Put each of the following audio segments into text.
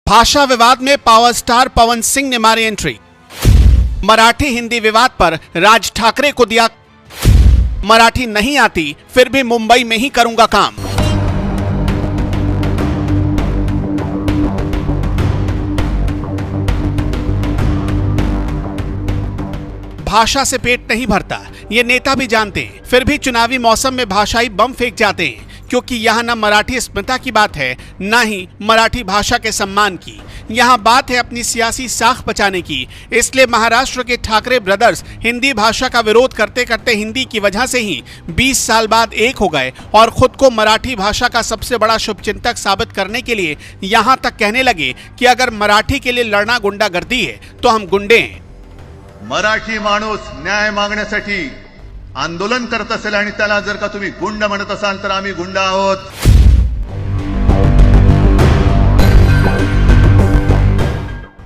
भाषा विवाद में पावर स्टार पवन सिंह ने मारी एंट्री। मराठी हिंदी विवाद पर राज ठाकरे को दिया, मराठी नहीं आती फिर भी मुंबई में ही करूंगा काम। भाषा से पेट नहीं भरता, ये नेता भी जानते हैं, फिर भी चुनावी मौसम में भाषाई बम फेंक जाते हैं, क्योंकि यहाँ न मराठी अस्मिता की बात है, न ही मराठी भाषा के सम्मान की। यहाँ बात है अपनी सियासी साख बचाने की। इसलिए महाराष्ट्र के ठाकरे ब्रदर्स हिंदी भाषा का विरोध करते करते हिंदी की वजह से ही 20 साल बाद एक हो गए और खुद को मराठी भाषा का सबसे बड़ा शुभचिंतक साबित करने के लिए यहाँ तक कहने लगे कि अगर मराठी के लिए लड़ना गुंडागर्दी है तो हम गुंडे हैं। मराठी माणूस न्याय मागण्यासाठी आंदोलन करत असेल आणि त्याला जर का तुम्ही गुंड म्हणत असाल तर आम्ही गुंड आहोत।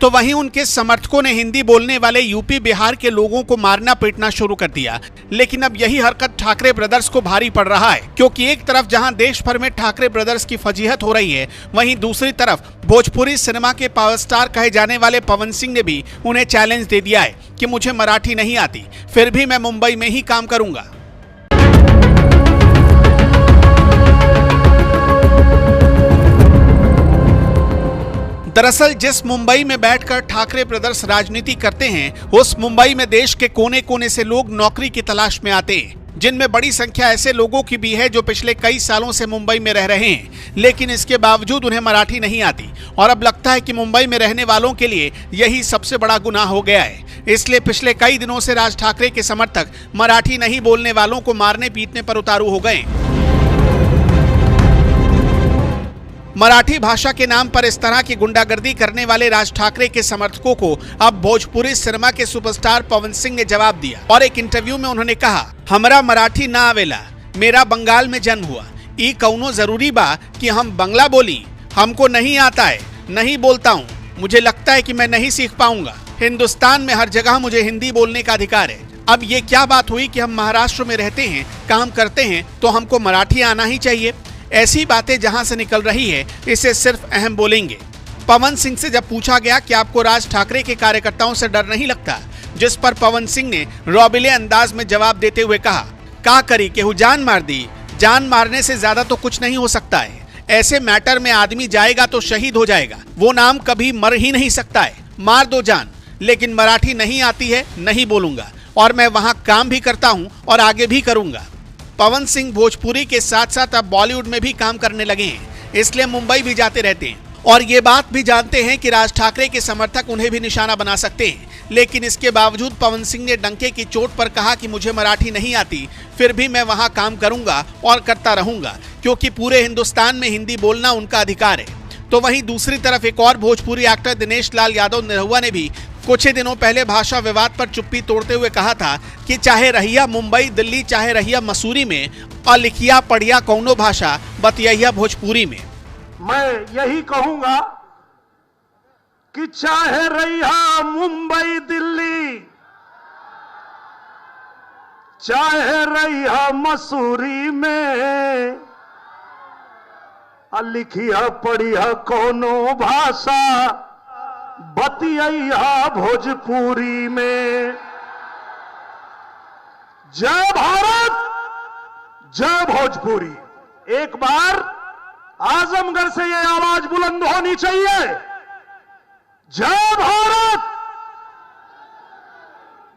तो वहीं उनके समर्थकों ने हिंदी बोलने वाले यूपी बिहार के लोगों को मारना पीटना शुरू कर दिया। लेकिन अब यही हरकत ठाकरे ब्रदर्स को भारी पड़ रहा है, क्योंकि एक तरफ जहां देश भर में ठाकरे ब्रदर्स की फजीहत हो रही है, वहीं दूसरी तरफ भोजपुरी सिनेमा के पावर स्टार कहे जाने वाले पवन सिंह ने भी उन्हें चैलेंज दे दिया है कि मुझे मराठी नहीं आती फिर भी मैं मुंबई में ही काम करूंगा। दरअसल जिस मुंबई में बैठकर ठाकरे ब्रदर्स राजनीति करते हैं, उस मुंबई में देश के कोने कोने से लोग नौकरी की तलाश में आते हैं, जिनमें बड़ी संख्या ऐसे लोगों की भी है जो पिछले कई सालों से मुंबई में रह रहे हैं, लेकिन इसके बावजूद उन्हें मराठी नहीं आती। और अब लगता है कि मुंबई में रहने वालों के लिए यही सबसे बड़ा गुनाह हो गया है। इसलिए पिछले कई दिनों से राज ठाकरे के समर्थक मराठी नहीं बोलने वालों को मारने पीटने पर उतारू हो गए। मराठी भाषा के नाम पर इस तरह की गुंडागर्दी करने वाले राज ठाकरे के समर्थकों को अब भोजपुरी सिनेमा के सुपरस्टार पवन सिंह ने जवाब दिया और एक इंटरव्यू में उन्होंने कहा, हमरा मराठी ना आवेला, मेरा बंगाल में जन्म हुआ, ई कौनो जरूरी बा कि हम बंगला बोली, हमको नहीं आता है, नहीं बोलता हूँ, मुझे लगता है कि मैं नहीं सीख पाऊंगा। हिंदुस्तान में हर जगह मुझे हिंदी बोलने का अधिकार है। अब ये क्या बात हुई कि हम महाराष्ट्र में रहते हैं, काम करते हैं, तो हमको मराठी आना ही चाहिए? ऐसी बातें जहां से निकल रही है, इसे सिर्फ अहम बोलेंगे। पवन सिंह से जब पूछा गया कि आपको राज ठाकरे के कार्यकर्ताओं से डर नहीं लगता, जिस पर पवन सिंह ने रौबिले अंदाज में जवाब देते हुए कहा, का करी केहू जान मार दी, जान मारने से ज्यादा तो कुछ नहीं हो सकता है। ऐसे मैटर में आदमी जाएगा तो शहीद हो जाएगा, वो नाम कभी मर ही नहीं सकता है, मार दो जान। लेकिन मराठी नहीं आती है, नहीं बोलूंगा, और मैं वहां काम भी करता हूं और आगे भी करूंगा। पवन सिंह भोजपुरी के साथ साथ अब बॉलीवुड में भी काम करने लगे हैं, इसलिए मुंबई भी जाते रहते हैं और ये बात भी जानते हैं कि राज ठाकरे के समर्थक उन्हें भी निशाना बना सकते हैं। लेकिन इसके बावजूद पवन सिंह ने डंके की चोट पर कहा कि मुझे मराठी नहीं आती फिर भी मैं वहां काम करूंगा और करता रहूंगा, क्योंकि पूरे हिंदुस्तान में हिंदी बोलना उनका अधिकार है। तो वहीं दूसरी तरफ एक और भोजपुरी एक्टर दिनेश लाल यादव निरहुआ ने भी कुछ ही दिनों पहले भाषा विवाद पर चुप्पी तोड़ते हुए कहा था कि चाहे रहिया मुंबई दिल्ली, चाहे रहिया मसूरी में, और लिखिया पढ़िया कौनो भाषा, बतिया भोजपुरी में। मैं यही कहूंगा कि चाहे रहिया मुंबई दिल्ली, चाहे रहिया मसूरी में, लिखिया पढ़िया कौनो भाषा, बतिया भोजपुरी में। जय भारत, जय भोजपुरी। एक बार आजमगढ़ से ये आवाज बुलंद होनी चाहिए, जय भारत,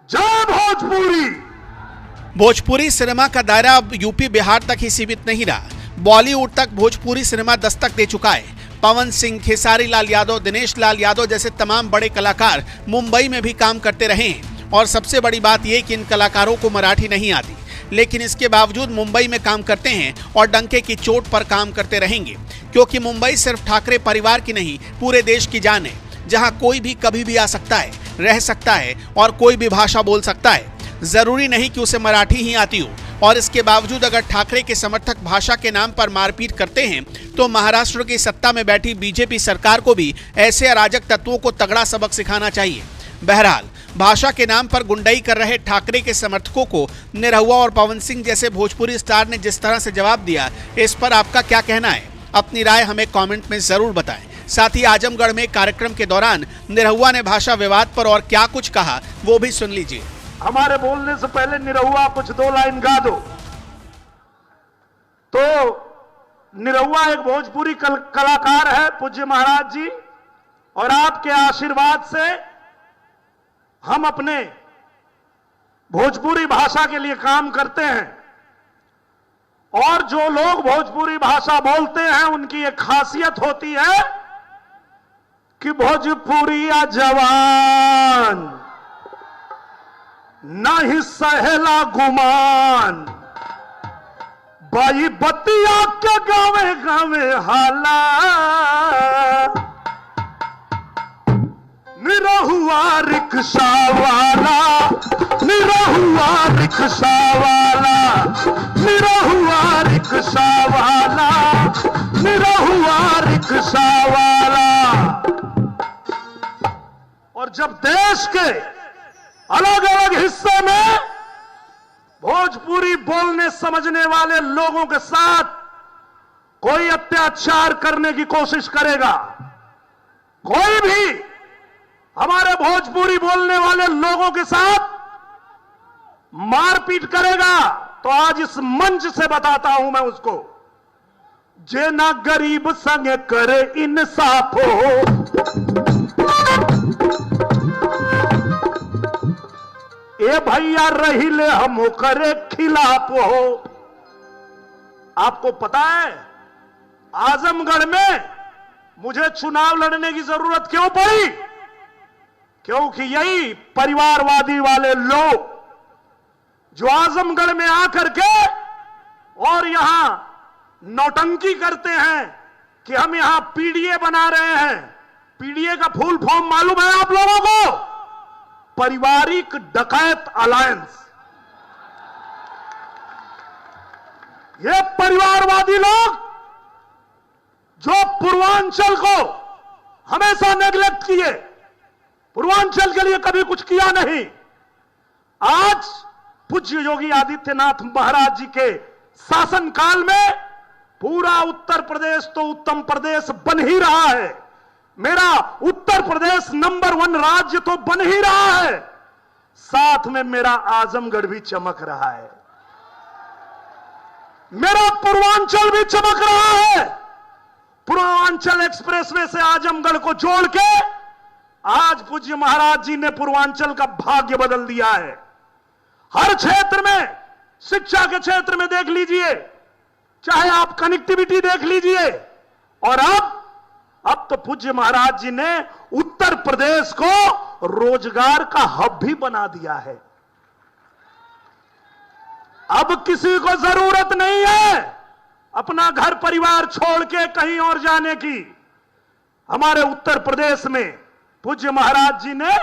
जय भोजपुरी। भोजपुरी सिनेमा का दायरा अब यूपी बिहार तक ही सीमित नहीं रहा, बॉलीवुड तक भोजपुरी सिनेमा दस्तक दे चुका है। पवन सिंह, खेसारी लाल यादव, दिनेश लाल यादव जैसे तमाम बड़े कलाकार मुंबई में भी काम करते रहे हैं। और सबसे बड़ी बात यह कि इन कलाकारों को मराठी नहीं आती, लेकिन इसके बावजूद मुंबई में काम करते हैं और डंके की चोट पर काम करते रहेंगे, क्योंकि मुंबई सिर्फ ठाकरे परिवार की नहीं, पूरे देश की जान है, जहां कोई भी कभी भी आ सकता है, रह सकता है और कोई भी भाषा बोल सकता है। जरूरी नहीं कि उसे मराठी ही आती हो। और इसके बावजूद अगर ठाकरे के समर्थक भाषा के नाम पर मारपीट करते हैं, तो महाराष्ट्र की सत्ता में बैठी बीजेपी सरकार को भी ऐसे अराजक तत्वों को तगड़ा सबक सिखाना चाहिए। बहरहाल, भाषा के नाम पर गुंडाई कर रहे ठाकरे के समर्थकों को निरहुआ और पवन सिंह जैसे भोजपुरी स्टार ने जिस तरह से जवाब दिया, इस पर आपका क्या कहना है? अपनी राय हमें कमेंट में जरूर बताएं। साथ ही आजमगढ़ में कार्यक्रम के दौरान निरहुआ ने भाषा विवाद पर और क्या कुछ कहा वो भी सुन लीजिए। हमारे बोलने से पहले निरहुआ कुछ 2 लाइन गा दो। तो निरहुआ एक भोजपुरी कलाकार है पूज्य महाराज जी, और आपके आशीर्वाद से हम अपने भोजपुरी भाषा के लिए काम करते हैं। और जो लोग भोजपुरी भाषा बोलते हैं उनकी एक खासियत होती है कि भोजपुरिया जवान नहीं सहेला गुमान, बाई बतिया के गावे गावे हाला, निरहुआ रिक्शा वाला, निरहुआ रिक्शा वाला, निरहुआ रिक्शा वाला, निरहुआ रिक्शा वाला। और जब देश के अलग अलग हिस्से में भोजपुरी बोलने समझने वाले लोगों के साथ कोई अत्याचार करने की कोशिश करेगा, कोई भी हमारे भोजपुरी बोलने वाले लोगों के साथ मारपीट करेगा, तो आज इस मंच से बताता हूं मैं उसको, जे ना गरीब संग करे इंसाफ हो, ए भैया रही ले हम करे खिलाफ हो। आपको पता है आजमगढ़ में मुझे चुनाव लड़ने की जरूरत क्यों पड़ी? क्योंकि यही परिवारवादी वाले लोग जो आजमगढ़ में आकर के और यहां नौटंकी करते हैं कि हम यहां पीडीए बना रहे हैं। पीडीए का फुल फॉर्म मालूम है आप लोगों को? पारिवारिक डकैत अलायंस। ये परिवारवादी लोग जो पूर्वांचल को हमेशा नेग्लेक्ट किए, पूर्वांचल के लिए कभी कुछ किया नहीं, आज पूज्य योगी आदित्यनाथ महाराज जी के शासनकाल में पूरा उत्तर प्रदेश तो उत्तम प्रदेश बन ही रहा है। मेरा उत्तर प्रदेश नंबर 1 राज्य तो बन ही रहा है, साथ में मेरा आजमगढ़ भी चमक रहा है, मेरा पूर्वांचल भी चमक रहा है। पूर्वांचल एक्सप्रेसवे से आजमगढ़ को जोड़ के आज पूज्य महाराज जी ने पूर्वांचल का भाग्य बदल दिया है। हर क्षेत्र में, शिक्षा के क्षेत्र में देख लीजिए, चाहे आप कनेक्टिविटी देख लीजिए, और अब तो पूज्य महाराज जी ने उत्तर प्रदेश को रोजगार का हब भी बना दिया है। अब किसी को जरूरत नहीं है अपना घर परिवार छोड़ के कहीं और जाने की। हमारे उत्तर प्रदेश में पूज्य महाराज जी ने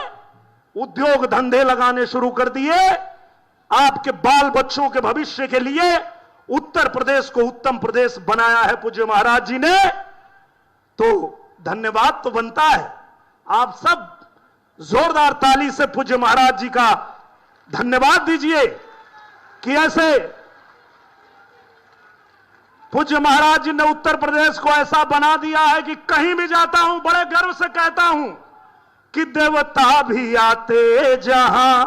उद्योग धंधे लगाने शुरू कर दिए। आपके बाल बच्चों के भविष्य के लिए उत्तर प्रदेश को उत्तम प्रदेश बनाया है पूज्य महाराज जी ने। तो धन्यवाद तो बनता है। आप सब जोरदार ताली से पूज्य महाराज जी का धन्यवाद दीजिए कि ऐसे पूज्य महाराज जी ने उत्तर प्रदेश को ऐसा बना दिया है कि कहीं भी जाता हूं बड़े गर्व से कहता हूं कि देवता भी आते जहां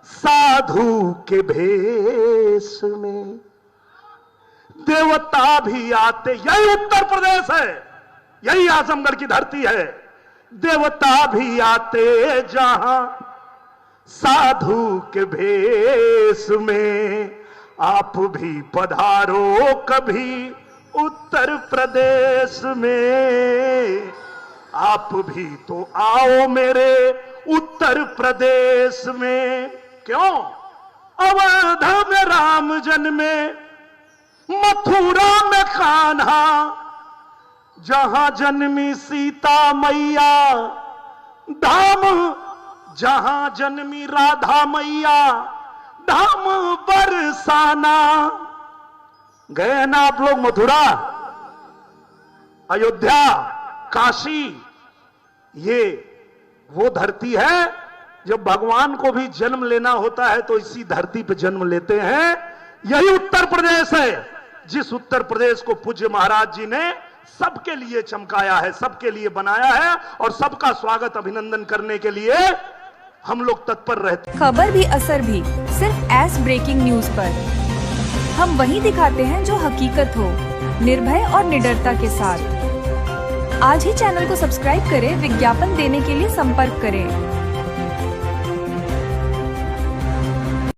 साधु के भेष में, देवता भी आते। यही उत्तर प्रदेश है, यही आजमगढ़ की धरती है। देवता भी आते जहां साधु के भेष में, आप भी पधारो कभी उत्तर प्रदेश में, आप भी तो आओ मेरे उत्तर प्रदेश में। क्यों? अवध में राम जन्मे, मथुरा में कान्हा, जहां जन्मी सीता मैया, धाम जहां जन्मी राधा मैया, धाम बरसाना। गए ना आप लोग मथुरा, अयोध्या, काशी? ये वो धरती है जब भगवान को भी जन्म लेना होता है तो इसी धरती पे जन्म लेते हैं। यही उत्तर प्रदेश है जिस उत्तर प्रदेश को पूज्य महाराज जी ने सबके लिए चमकाया है, सबके लिए बनाया है और सबका स्वागत अभिनंदन करने के लिए हम लोग तत्पर रहते। खबर भी असर भी सिर्फ एस ब्रेकिंग न्यूज पर। हम वही दिखाते हैं जो हकीकत हो, निर्भय और निडरता के साथ। आज ही चैनल को सब्सक्राइब करें। विज्ञापन देने के लिए संपर्क करें।